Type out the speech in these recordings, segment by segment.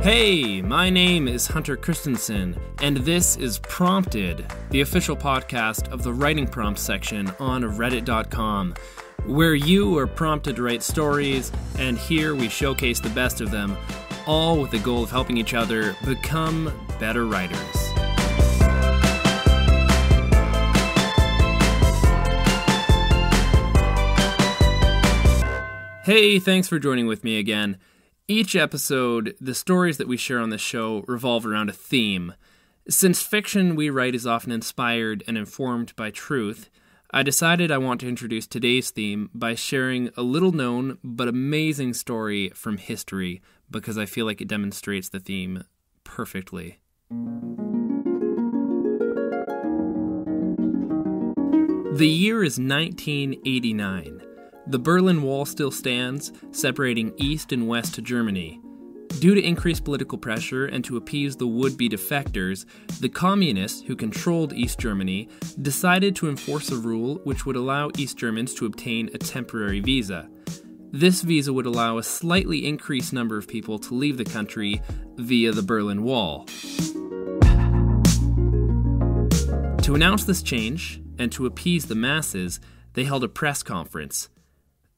Hey, my name is Hunter Christensen, and this is Prompted, the official podcast of the Writing Prompts section on reddit.com, where you are prompted to write stories, and here we showcase the best of them, all with the goal of helping each other become better writers. Hey, thanks for joining with me again. Each episode, the stories that we share on this show revolve around a theme. Since fiction we write is often inspired and informed by truth, I decided I want to introduce today's theme by sharing a little-known but amazing story from history, because I feel like it demonstrates the theme perfectly. The year is 1989. The Berlin Wall still stands, separating East and West Germany. Due to increased political pressure and to appease the would-be defectors, the communists who controlled East Germany decided to enforce a rule which would allow East Germans to obtain a temporary visa. This visa would allow a slightly increased number of people to leave the country via the Berlin Wall. To announce this change, and to appease the masses, they held a press conference.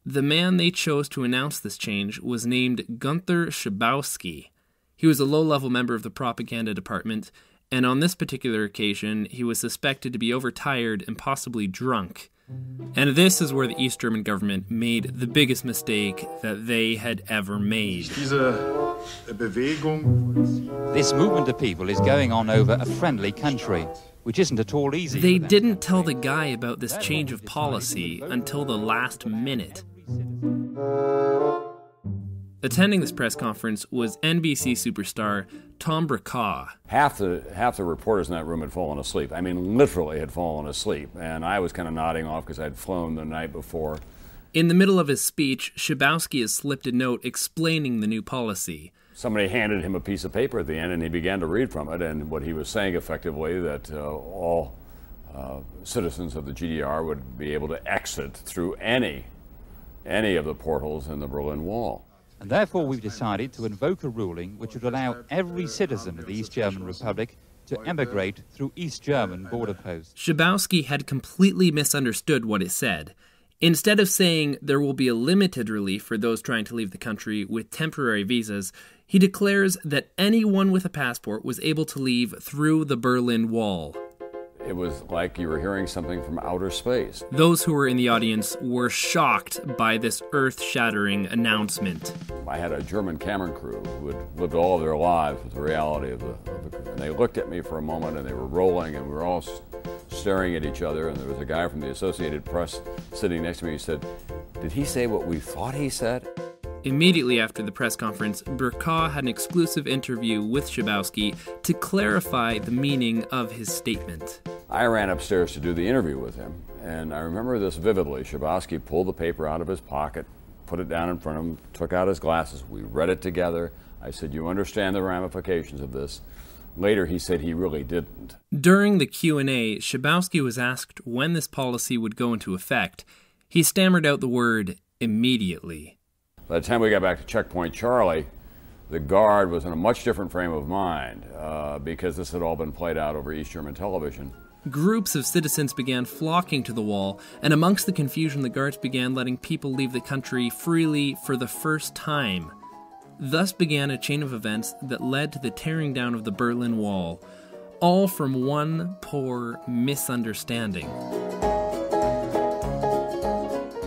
The man they chose to announce this change was named Gunther Schabowski. He was a low-level member of the propaganda department, and on this particular occasion, he was suspected to be overtired and possibly drunk. And this is where the East German government made the biggest mistake that they had ever made. This movement of people is going on over a friendly country, which isn't at all easy. They didn't tell the guy about this change of policy until the last minute. Attending this press conference was NBC superstar Tom Brokaw. Half the reporters in that room had fallen asleep. I mean, literally had fallen asleep. And I was kind of nodding off because I'd flown the night before. In the middle of his speech, Schabowski has slipped a note explaining the new policy. Somebody handed him a piece of paper at the end, and he began to read from it. And what he was saying effectively, that all citizens of the GDR would be able to exit through any of the portals in the Berlin Wall. And therefore we've decided to invoke a ruling which would allow every citizen of the East German Republic to emigrate through East German border posts. Schabowski had completely misunderstood what it said. Instead of saying there will be a limited relief for those trying to leave the country with temporary visas, he declares that anyone with a passport was able to leave through the Berlin Wall. It was like you were hearing something from outer space. Those who were in the audience were shocked by this earth-shattering announcement. I had a German camera crew who had lived all of their lives with the reality of the and they looked at me for a moment, and they were rolling, and we were all staring at each other, and there was a guy from the Associated Press sitting next to me. He said, "Did he say what we thought he said?" Immediately after the press conference, Brokaw had an exclusive interview with Schabowski to clarify the meaning of his statement. I ran upstairs to do the interview with him, and I remember this vividly. Schabowski pulled the paper out of his pocket, put it down in front of him, took out his glasses. We read it together. I said, "You understand the ramifications of this?" Later, he said he really didn't. During the Q&A, Schabowski was asked when this policy would go into effect. He stammered out the word, "immediately." By the time we got back to Checkpoint Charlie, the guard was in a much different frame of mind because this had all been played out over East German television. Groups of citizens began flocking to the wall, and amongst the confusion, the guards began letting people leave the country freely for the first time. Thus began a chain of events that led to the tearing down of the Berlin Wall, all from one poor misunderstanding.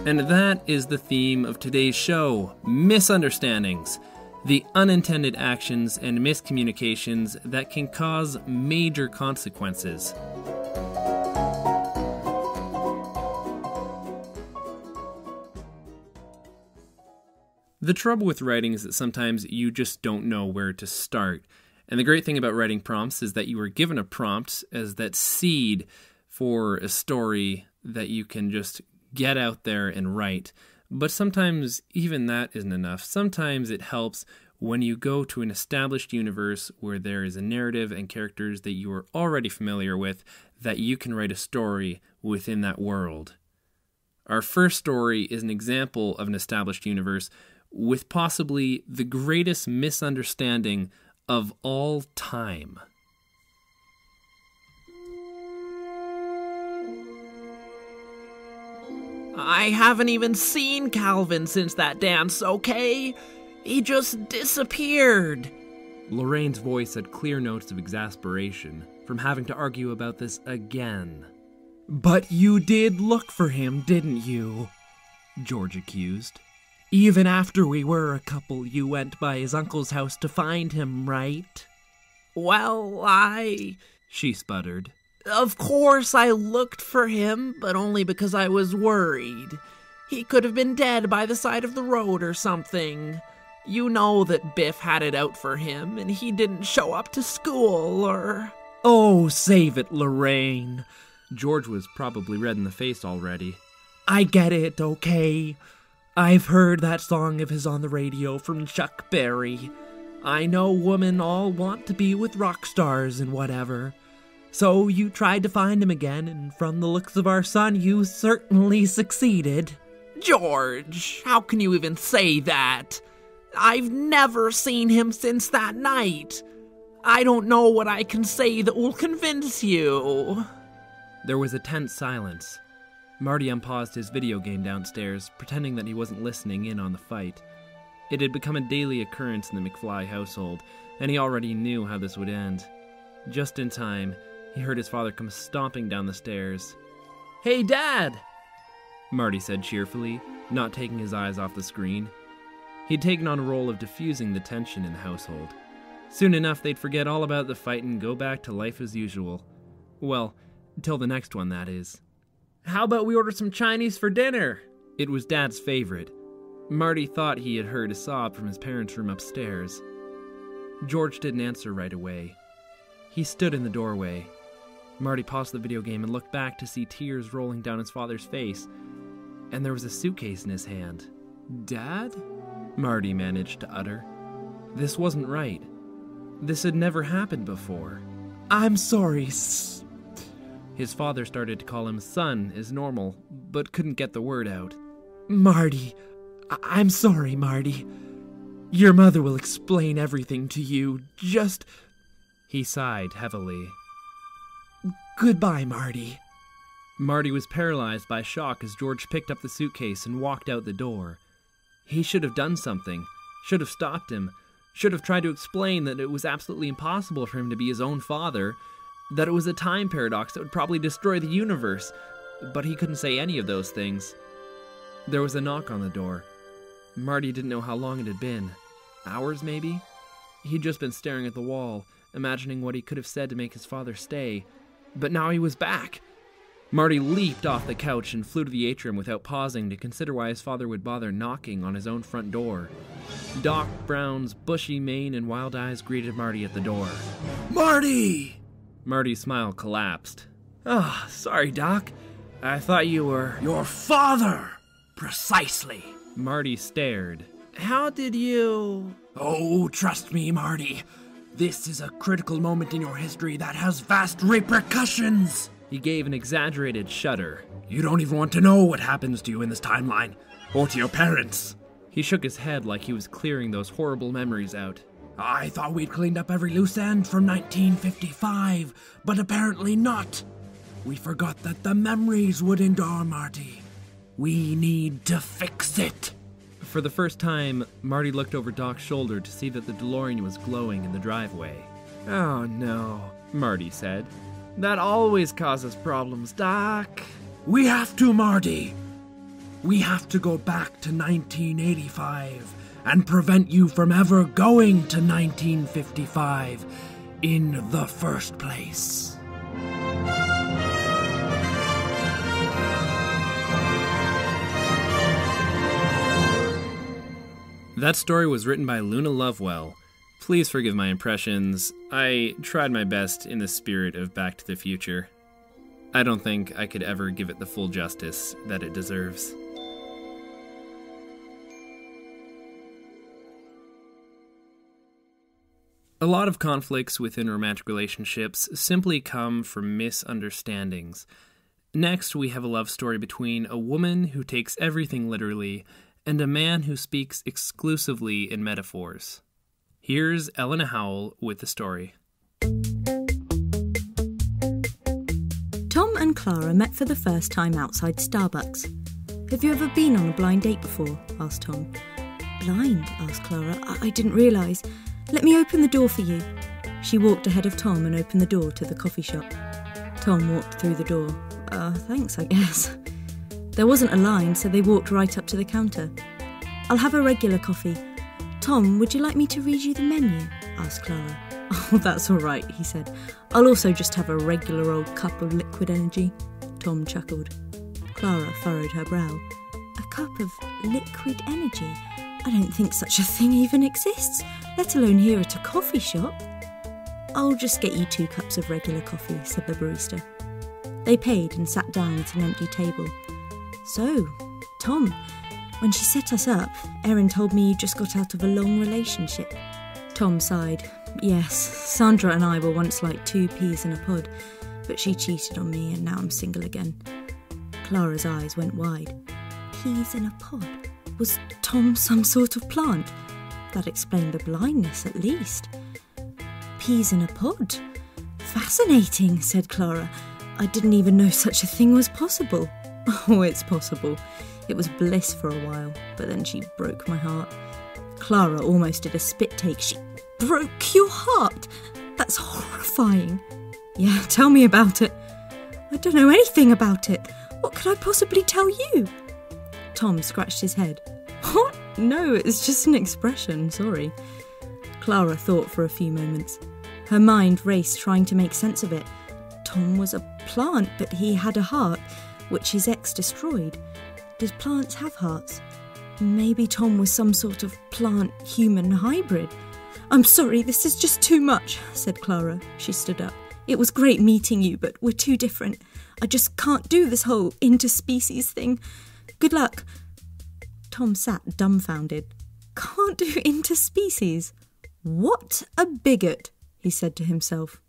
And that is the theme of today's show, Misunderstandings, the unintended actions and miscommunications that can cause major consequences. The trouble with writing is that sometimes you just don't know where to start. And the great thing about writing prompts is that you are given a prompt as that seed for a story that you can just get out there and write. But sometimes even that isn't enough. Sometimes it helps when you go to an established universe where there is a narrative and characters that you are already familiar with, that you can write a story within that world. Our first story is an example of an established universe with possibly the greatest misunderstanding of all time. I haven't even seen Calvin since that dance, okay? He just disappeared. Lorraine's voice had clear notes of exasperation from having to argue about this again. But you did look for him, didn't you? George accused. Even after we were a couple, you went by his uncle's house to find him, right? Well, she sputtered. Of course I looked for him, but only because I was worried. He could have been dead by the side of the road or something. You know that Biff had it out for him, and he didn't show up to school, or... Oh, save it, Lorraine. George was probably red in the face already. I get it, okay? I've heard that song of his on the radio from Chuck Berry. I know women all want to be with rock stars and whatever. So you tried to find him again, and from the looks of our son, you certainly succeeded. George, how can you even say that? I've never seen him since that night. I don't know what I can say that will convince you. There was a tense silence. Marty unpaused his video game downstairs, pretending that he wasn't listening in on the fight. It had become a daily occurrence in the McFly household, and he already knew how this would end. Just in time, he heard his father come stomping down the stairs. "Hey, Dad!" Marty said cheerfully, not taking his eyes off the screen. He'd taken on a role of diffusing the tension in the household. Soon enough, they'd forget all about the fight and go back to life as usual. Well, till the next one, that is. "How about we order some Chinese for dinner?" It was Dad's favorite. Marty thought he had heard a sob from his parents' room upstairs. George didn't answer right away. He stood in the doorway. Marty paused the video game and looked back to see tears rolling down his father's face, and there was a suitcase in his hand. "Dad?" Marty managed to utter. This wasn't right. This had never happened before. "I'm sorry, His father started to call him son as normal, but couldn't get the word out. "Marty, I'm sorry, Marty. Your mother will explain everything to you. Just..." He sighed heavily. "Goodbye, Marty." Marty was paralyzed by shock as George picked up the suitcase and walked out the door. He should have done something, should have stopped him, should have tried to explain that it was absolutely impossible for him to be his own father, that it was a time paradox that would probably destroy the universe, but he couldn't say any of those things. There was a knock on the door. Marty didn't know how long it had been. Hours, maybe? He'd just been staring at the wall, imagining what he could have said to make his father stay, but now he was back. Marty leaped off the couch and flew to the atrium without pausing to consider why his father would bother knocking on his own front door. Doc Brown's bushy mane and wild eyes greeted Marty at the door. "Marty!" Marty's smile collapsed. "Oh, sorry, Doc. I thought you were..." "Your father! Precisely." Marty stared. "How did you..." "Oh, trust me, Marty. This is a critical moment in your history that has vast repercussions." He gave an exaggerated shudder. "You don't even want to know what happens to you in this timeline, or to your parents." He shook his head like he was clearing those horrible memories out. "I thought we'd cleaned up every loose end from 1955, but apparently not. We forgot that the memories would endure, Marty. We need to fix it." For the first time, Marty looked over Doc's shoulder to see that the DeLorean was glowing in the driveway. "Oh no," Marty said. "That always causes problems, Doc." "We have to, Marty. We have to go back to 1985 and prevent you from ever going to 1955 in the first place." That story was written by Luna Lovewell. Please forgive my impressions. I tried my best in the spirit of Back to the Future. I don't think I could ever give it the full justice that it deserves. A lot of conflicts within romantic relationships simply come from misunderstandings. Next, we have a love story between a woman who takes everything literally and a man who speaks exclusively in metaphors. Here's Eleanor Howell with the story. Tom and Clara met for the first time outside Starbucks. "Have you ever been on a blind date before?" asked Tom. "Blind?" asked Clara. I didn't realise. Let me open the door for you." She walked ahead of Tom and opened the door to the coffee shop. Tom walked through the door. Thanks, I guess." There wasn't a line, so they walked right up to the counter. "I'll have a regular coffee." "Tom, would you like me to read you the menu?" asked Clara. "Oh, that's all right," he said. "I'll also just have a regular old cup of liquid energy." Tom chuckled. Clara furrowed her brow. "A cup of liquid energy? I don't think such a thing even exists, let alone here at a coffee shop." "I'll just get you 2 cups of regular coffee," said the barista. They paid and sat down at an empty table. "So, Tom, when she set us up, Erin told me you just got out of a long relationship." Tom sighed. "Yes, Sandra and I were once like 2 peas in a pod, but she cheated on me and now I'm single again." Clara's eyes went wide. Peas in a pod? Was Tom some sort of plant? That explained the blindness at least. "Peas in a pod? Fascinating," said Clara. "I didn't even know such a thing was possible." "Oh, it's possible. It was bliss for a while, but then she broke my heart." Clara almost did a spit take. "She broke your heart? That's horrifying." "Yeah, tell me about it." "I don't know anything about it. What could I possibly tell you?" Tom scratched his head. "What? No, it's just an expression, sorry." Clara thought for a few moments. Her mind raced, trying to make sense of it. Tom was a plant, but he had a heart, which his ex destroyed. Did plants have hearts? Maybe Tom was some sort of plant-human hybrid. "I'm sorry, this is just too much," said Clara. She stood up. "It was great meeting you, but we're too different. I just can't do this whole interspecies thing. Good luck." Tom sat dumbfounded. "Can't do interspecies? What a bigot," he said to himself.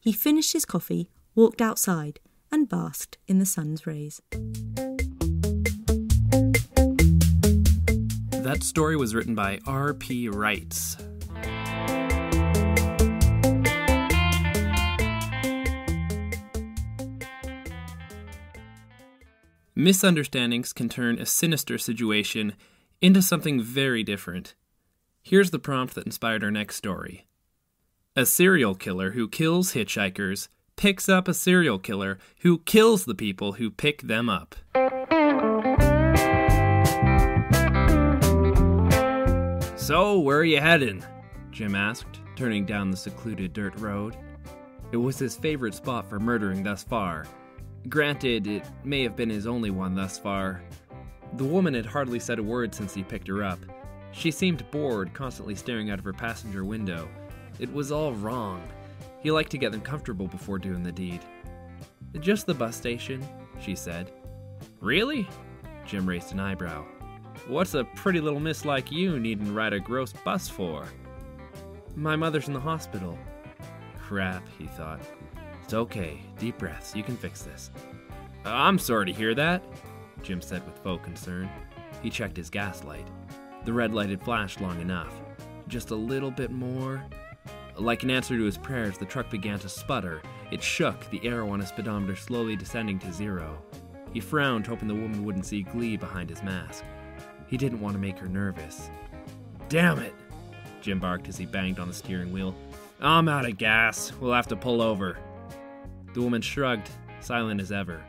He finished his coffee, walked outside, and basked in the sun's rays. That story was written by rpwrites. Misunderstandings can turn a sinister situation into something very different. Here's the prompt that inspired our next story. A serial killer who kills hitchhikers picks up a serial killer who kills the people who pick them up. "So, where are you heading?" Jim asked, turning down the secluded dirt road. It was his favorite spot for murdering thus far. Granted, it may have been his only one thus far. The woman had hardly said a word since he picked her up. She seemed bored, constantly staring out of her passenger window. It was all wrong. He liked to get them comfortable before doing the deed. "Just the bus station," she said. "Really?" Jim raised an eyebrow. "What's a pretty little miss like you needing to ride a gross bus for?" "My mother's in the hospital." Crap, he thought. "It's okay. Deep breaths. You can fix this." "I'm sorry to hear that," Jim said with faux concern. He checked his gas light. The red light had flashed long enough. Just a little bit more. Like an answer to his prayers, the truck began to sputter. It shook, the arrow on his speedometer slowly descending to 0. He frowned, hoping the woman wouldn't see glee behind his mask. He didn't want to make her nervous. "Damn it!" Jim barked as he banged on the steering wheel. "I'm out of gas. We'll have to pull over." The woman shrugged, silent as ever.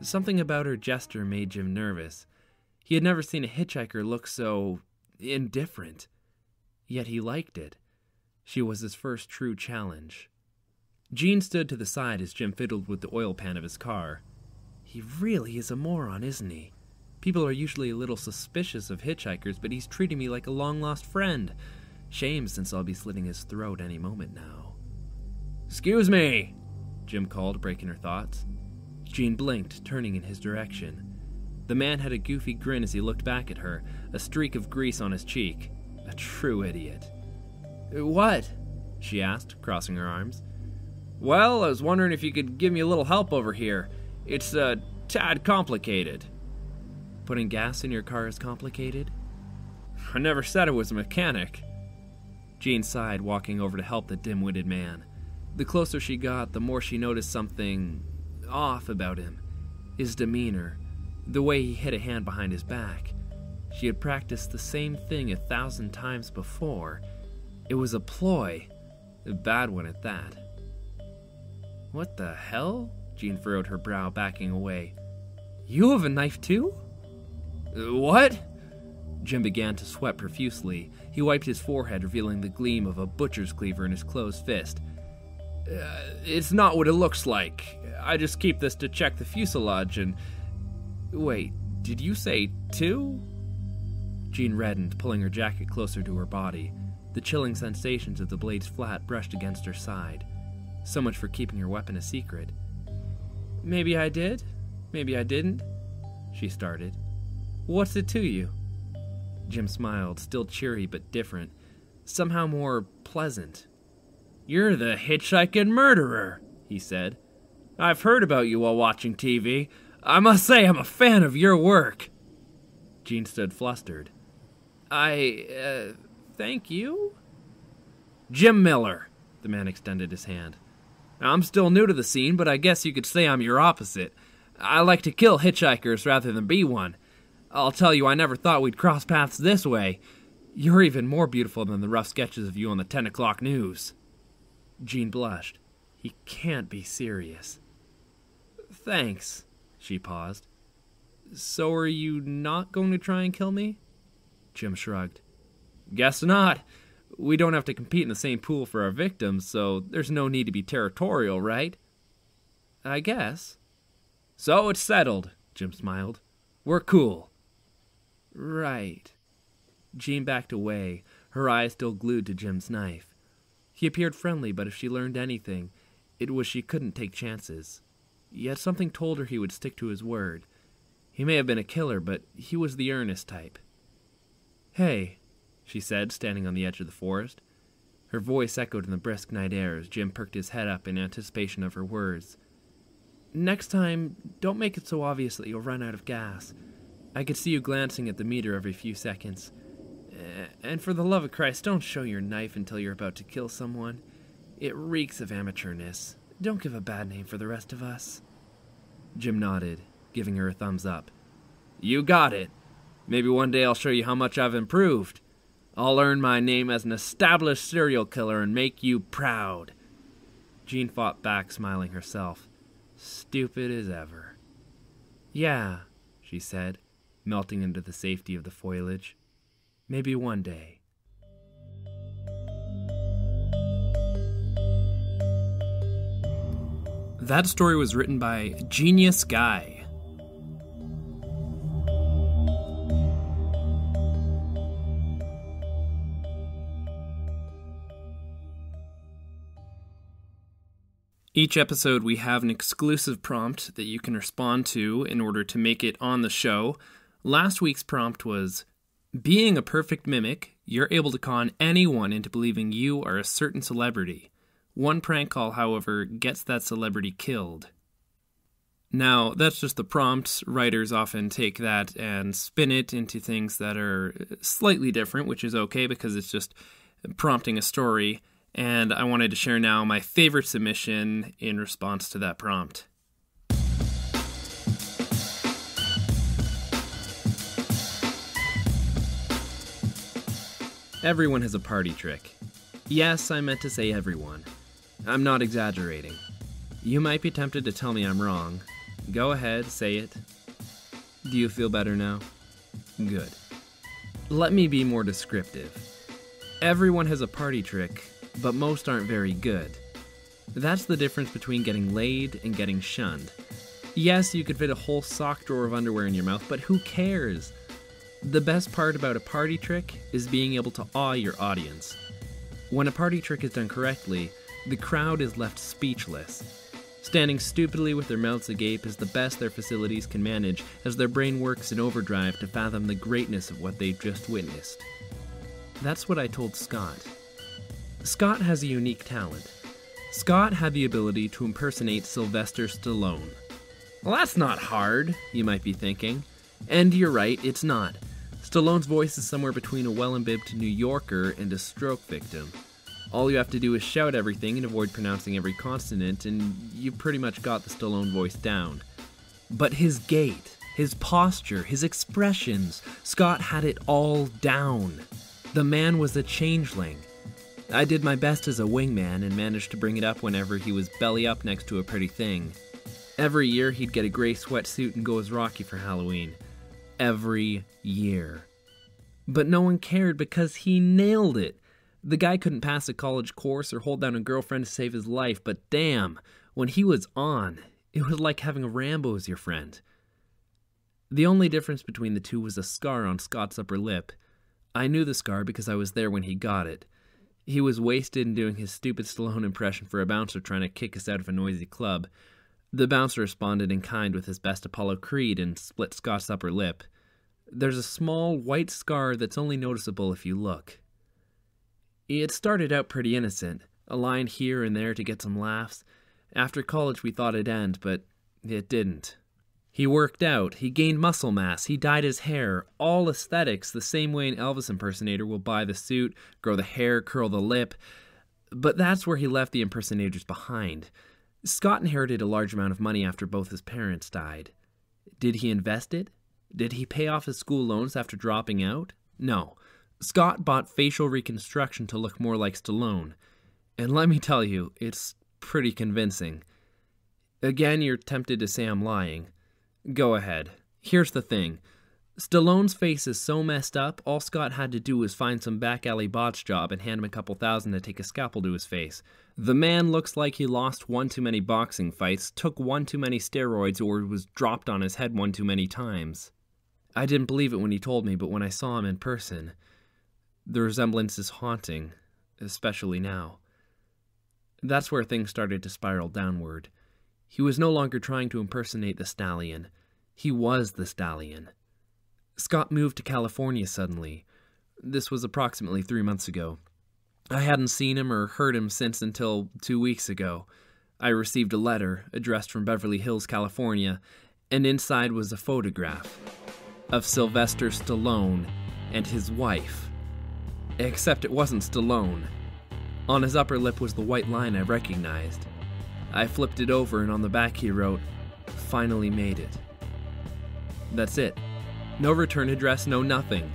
Something about her gesture made Jim nervous. He had never seen a hitchhiker look so indifferent. Yet he liked it. She was his first true challenge. Jean stood to the side as Jim fiddled with the oil pan of his car. He really is a moron, isn't he? People are usually a little suspicious of hitchhikers, but he's treating me like a long-lost friend. Shame, since I'll be slitting his throat any moment now. "Excuse me," Jim called, breaking her thoughts. Jean blinked, turning in his direction. The man had a goofy grin as he looked back at her, a streak of grease on his cheek. A true idiot. "What?" she asked, crossing her arms. "Well, I was wondering if you could give me a little help over here. It's a tad complicated." "Putting gas in your car is complicated?" "I never said I was a mechanic." Jean sighed, walking over to help the dim-witted man. The closer she got, the more she noticed something off about him. His demeanor, the way he hid a hand behind his back. She had practiced the same thing 1,000 times before. It was a ploy, a bad one at that. What the hell? Jean furrowed her brow, backing away. You have a knife too? What? Jim began to sweat profusely. He wiped his forehead, revealing the gleam of a butcher's cleaver in his closed fist. It's not what it looks like. I just keep this to check the fuselage and... Wait, did you say 2? Jean reddened, pulling her jacket closer to her body. The chilling sensations of the blade's flat brushed against her side. So much for keeping her weapon a secret. Maybe I did, maybe I didn't, she started. What's it to you? Jim smiled, still cheery but different, somehow more pleasant. You're the hitchhiking murderer, he said. I've heard about you while watching TV. I must say I'm a fan of your work. Jean stood flustered. Thank you? Jim Miller, the man extended his hand. I'm still new to the scene, but I guess you could say I'm your opposite. I like to kill hitchhikers rather than be one. I'll tell you, I never thought we'd cross paths this way. You're even more beautiful than the rough sketches of you on the 10 o'clock news. Jean blushed. He can't be serious. Thanks, she paused. So are you not going to try and kill me? Jim shrugged. Guess not. We don't have to compete in the same pool for our victims, so there's no need to be territorial, right? I guess. So it's settled, Jim smiled. We're cool. Right. Jean backed away, her eyes still glued to Jim's knife. He appeared friendly, but if she learned anything, it was she couldn't take chances. Yet something told her he would stick to his word. He may have been a killer, but he was the earnest type. Hey, she said, standing on the edge of the forest. Her voice echoed in the brisk night air as Jim perked his head up in anticipation of her words. Next time, don't make it so obvious that you'll run out of gas. I could see you glancing at the meter every few seconds. And for the love of Christ, don't show your knife until you're about to kill someone. It reeks of amateurness. Don't give a bad name for the rest of us. Jim nodded, giving her a thumbs up. You got it. Maybe one day I'll show you how much I've improved. I'll earn my name as an established serial killer and make you proud. Jean fought back, smiling herself. Stupid as ever. Yeah, she said, melting into the safety of the foliage. Maybe one day. That story was written by JeniusGuy. Each episode we have an exclusive prompt that you can respond to in order to make it on the show. Last week's prompt was, being a perfect mimic, you're able to con anyone into believing you are a certain celebrity. One prank call, however, gets that celebrity killed. Now, that's just the prompt. Writers often take that and spin it into things that are slightly different, which is okay because it's just prompting a story. And I wanted to share now my favorite submission in response to that prompt. Everyone has a party trick. Yes, I meant to say everyone. I'm not exaggerating. You might be tempted to tell me I'm wrong. Go ahead, say it. Do you feel better now? Good. Let me be more descriptive. Everyone has a party trick, but most aren't very good. That's the difference between getting laid and getting shunned. Yes, you could fit a whole sock drawer of underwear in your mouth, but who cares? The best part about a party trick is being able to awe your audience. When a party trick is done correctly, the crowd is left speechless. Standing stupidly with their mouths agape is the best their facilities can manage as their brain works in overdrive to fathom the greatness of what they've just witnessed. That's what I told Scott. Scott has a unique talent. Scott had the ability to impersonate Sylvester Stallone. Well, that's not hard, you might be thinking. And you're right, it's not. Stallone's voice is somewhere between a well-imbibed New Yorker and a stroke victim. All you have to do is shout everything and avoid pronouncing every consonant, and you've pretty much got the Stallone voice down. But his gait, his posture, his expressions, Scott had it all down. The man was a changeling. I did my best as a wingman and managed to bring it up whenever he was belly up next to a pretty thing. Every year he'd get a gray sweatsuit and go as Rocky for Halloween. Every year. But no one cared because he nailed it. The guy couldn't pass a college course or hold down a girlfriend to save his life, but damn, when he was on, it was like having a Rambo as your friend. The only difference between the two was a scar on Scott's upper lip. I knew the scar because I was there when he got it. He was wasted and doing his stupid Stallone impression for a bouncer trying to kick us out of a noisy club. The bouncer responded in kind with his best Apollo Creed and split Scott's upper lip. There's a small white scar that's only noticeable if you look. It started out pretty innocent, a line here and there to get some laughs. After college we thought it'd end, but it didn't. He worked out, he gained muscle mass, he dyed his hair, all aesthetics, the same way an Elvis impersonator will buy the suit, grow the hair, curl the lip. But that's where he left the impersonators behind. Scott inherited a large amount of money after both his parents died. Did he invest it? Did he pay off his school loans after dropping out? No. Scott bought facial reconstruction to look more like Stallone. And let me tell you, it's pretty convincing. Again, you're tempted to say I'm lying. Go ahead. Here's the thing. Stallone's face is so messed up, all Scott had to do was find some back alley botch job and hand him a couple thousand to take a scalpel to his face. The man looks like he lost one too many boxing fights, took one too many steroids, or was dropped on his head one too many times. I didn't believe it when he told me, but when I saw him in person, the resemblance is haunting, especially now. That's where things started to spiral downward. He was no longer trying to impersonate the stallion. He was the stallion. Scott moved to California suddenly. This was approximately 3 months ago. I hadn't seen him or heard him since until 2 weeks ago. I received a letter addressed from Beverly Hills, California, and inside was a photograph of Sylvester Stallone and his wife. Except it wasn't Stallone. On his upper lip was the white line I recognized. I flipped it over and on the back he wrote, "Finally made it." That's it. No return address, no nothing.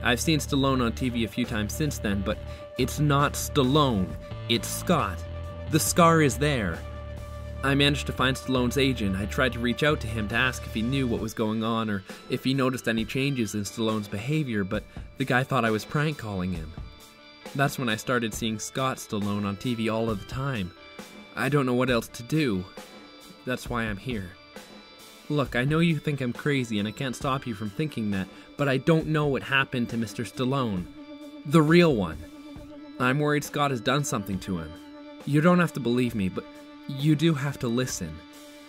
I've seen Stallone on TV a few times since then, but it's not Stallone, it's Scott. The scar is there. I managed to find Stallone's agent. I tried to reach out to him to ask if he knew what was going on or if he noticed any changes in Stallone's behavior, but the guy thought I was prank calling him. That's when I started seeing Scott Stallone on TV all of the time. I don't know what else to do. That's why I'm here. Look, I know you think I'm crazy and I can't stop you from thinking that, but I don't know what happened to Mr. Stallone. The real one. I'm worried Scott has done something to him. You don't have to believe me, but you do have to listen.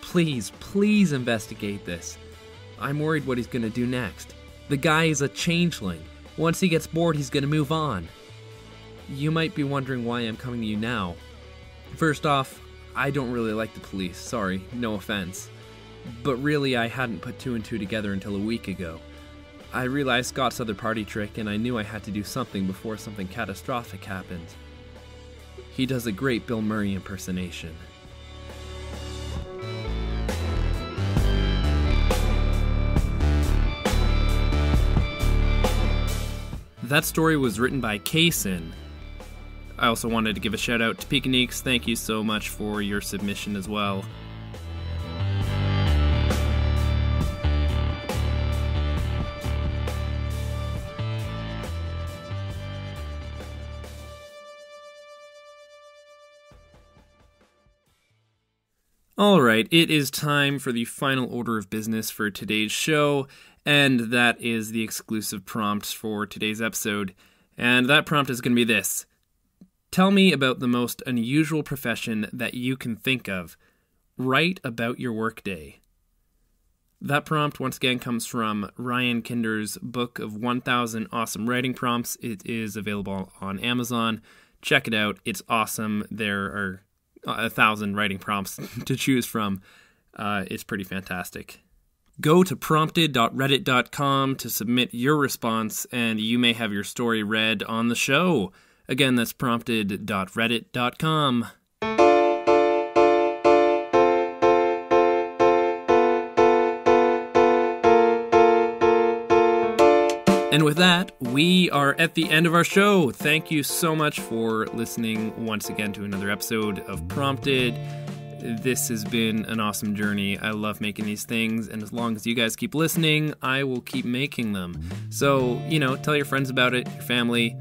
Please, please investigate this. I'm worried what he's going to do next. The guy is a changeling. Once he gets bored, he's going to move on. You might be wondering why I'm coming to you now. First off, I don't really like the police. Sorry, no offense. But really, I hadn't put two and two together until a week ago. I realized Scott's other party trick, and I knew I had to do something before something catastrophic happened. He does a great Bill Murray impersonation. That story was written by Kaycin. I also wanted to give a shout out to Peakaniques. Thank you so much for your submission as well. Alright, it is time for the final order of business for today's show, and that is the exclusive prompt for today's episode. And that prompt is going to be this. Tell me about the most unusual profession that you can think of. Write about your workday. That prompt, once again, comes from Ryan Kinder's book of 1,000 Awesome Writing Prompts. It is available on Amazon. Check it out. It's awesome. There are 1,000 writing prompts to choose from. It's pretty fantastic. Go to prompted.reddit.com to submit your response, and you may have your story read on the show. Again, that's prompted.reddit.com. And with that, we are at the end of our show. Thank you so much for listening once again to another episode of Prompted. This has been an awesome journey. I love making these things, and as long as you guys keep listening, I will keep making them. So, tell your friends about it, your family,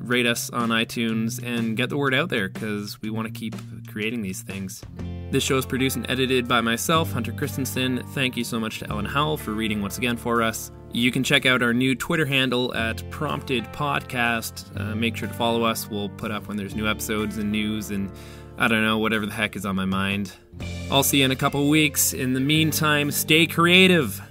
rate us on iTunes, and get the word out there, because we want to keep creating these things. This show is produced and edited by myself, Hunter Christensen. Thank you so much to Eleanor Howell for reading once again for us. You can check out our new Twitter handle at Prompted Podcast. Make sure to follow us. We'll put up when there's new episodes and news and, I don't know, whatever the heck is on my mind. I'll see you in a couple weeks. In the meantime, stay creative.